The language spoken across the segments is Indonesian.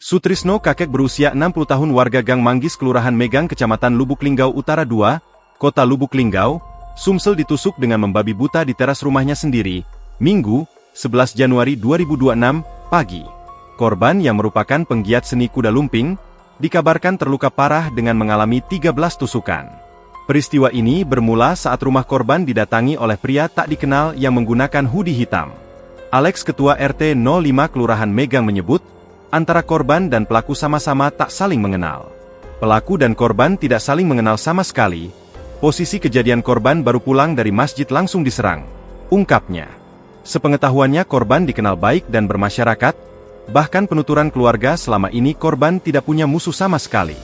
Sutrisno, kakek berusia 60 tahun warga Gang Manggis Kelurahan Megang Kecamatan Lubuk Linggau Utara 2, Kota Lubuk Linggau, Sumsel ditusuk dengan membabi buta di teras rumahnya sendiri, Minggu, 11 Januari 2026, pagi. Korban yang merupakan penggiat seni kuda lumping, dikabarkan terluka parah dengan mengalami 13 tusukan. Peristiwa ini bermula saat rumah korban didatangi oleh pria tak dikenal yang menggunakan hoodie hitam. Alex, Ketua RT 05 Kelurahan Megang menyebut, antara korban dan pelaku sama-sama tak saling mengenal. Pelaku dan korban tidak saling mengenal sama sekali. Posisi kejadian korban baru pulang dari masjid langsung diserang, ungkapnya. Sepengetahuannya korban dikenal baik dan bermasyarakat, bahkan penuturan keluarga selama ini korban tidak punya musuh sama sekali.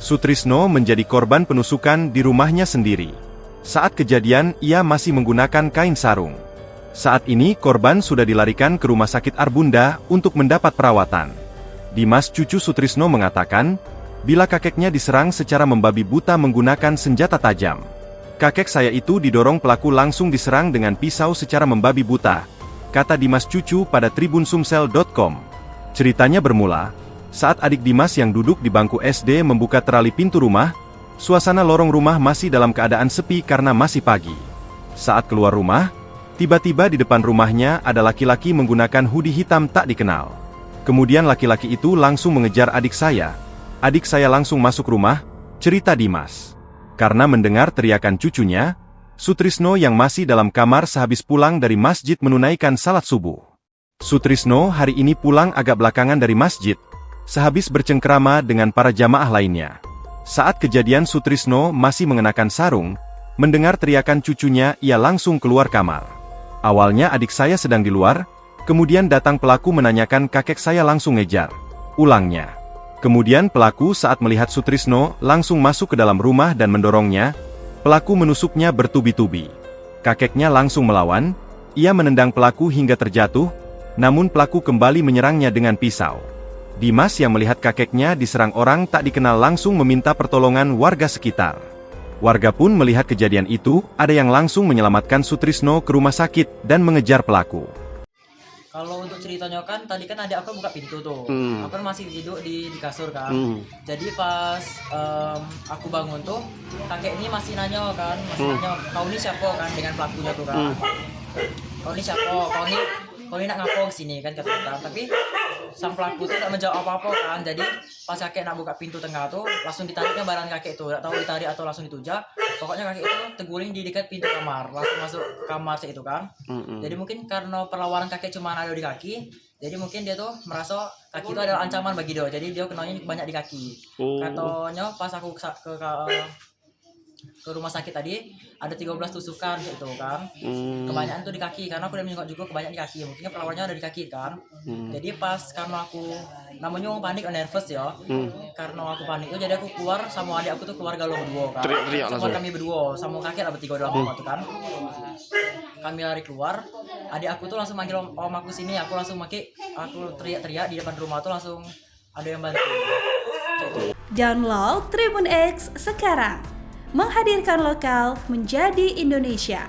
Sutrisno menjadi korban penusukan di rumahnya sendiri. Saat kejadian, ia masih menggunakan kain sarung. Saat ini korban sudah dilarikan ke Rumah Sakit Arbunda untuk mendapat perawatan. Dimas, cucu Sutrisno, mengatakan, bila kakeknya diserang secara membabi buta menggunakan senjata tajam. Kakek saya itu didorong pelaku langsung diserang dengan pisau secara membabi buta, kata Dimas cucu pada tribunsumsel.com. Ceritanya bermula saat adik Dimas yang duduk di bangku SD membuka terali pintu rumah. Suasana lorong rumah masih dalam keadaan sepi karena masih pagi. Saat keluar rumah, tiba-tiba di depan rumahnya ada laki-laki menggunakan hoodie hitam tak dikenal. Kemudian laki-laki itu langsung mengejar adik saya. Adik saya langsung masuk rumah, cerita Dimas. Karena mendengar teriakan cucunya, Sutrisno yang masih dalam kamar sehabis pulang dari masjid menunaikan salat subuh. Sutrisno hari ini pulang agak belakangan dari masjid, sehabis bercengkrama dengan para jamaah lainnya. Saat kejadian Sutrisno masih mengenakan sarung, mendengar teriakan cucunya ia langsung keluar kamar. Awalnya adik saya sedang di luar, kemudian datang pelaku menanyakan kakek saya langsung ngejar, ulangnya. Kemudian pelaku saat melihat Sutrisno langsung masuk ke dalam rumah dan mendorongnya, pelaku menusuknya bertubi-tubi. Kakeknya langsung melawan, ia menendang pelaku hingga terjatuh, namun pelaku kembali menyerangnya dengan pisau. Dimas yang melihat kakeknya diserang orang tak dikenal langsung meminta pertolongan warga sekitar. Warga pun melihat kejadian itu, ada yang langsung menyelamatkan Sutrisno ke rumah sakit dan mengejar pelaku. Kalau untuk ceritanya kan, tadi kan adik aku buka pintu tuh, aku kan masih duduk di kasur kan. Jadi pas aku bangun tuh, kakek ini masih nanya kan, nanya, kau ini siapa kan, dengan pelakunya tuh kan. Kau ini siapa, kau ini nak ngapo kesini kan, kata kita. Tapi sang pelaku tuh tak menjawab apa-apa kan. Jadi pas kakek nak buka pintu tengah tuh, langsung ditariknya barang kakek tuh, tak tahu ditarik atau langsung ditujak. Pokoknya kakek itu terguling di dekat pintu kamar, langsung masuk kamar itu kan. Jadi mungkin karena perlawanan kakek cuma ada di kaki, jadi mungkin dia tuh merasa kaki itu adalah ancaman bagi dia. Jadi dia kenanya banyak di kaki. Katanya pas aku ke rumah sakit tadi ada 13 tusukan gitu kan. Kebanyakan tuh di kaki karena aku udah menengok juga kebanyakan di kaki. Mungkin perlawannya ada di kaki kan. Jadi pas karena aku namanya orang panik, nervous ya. Karena aku panik tuh jadi aku keluar sama adik aku tuh keluar galau berdua kan. Sama kami berdua sama kakek lah bertiga dalam rumah tuh kan. Kami lari keluar, adik aku tuh langsung manggil om aku sini, aku langsung aku teriak-teriak di depan rumah tuh langsung ada yang bantu. Download Tribun X sekarang. Menghadirkan lokal menjadi Indonesia.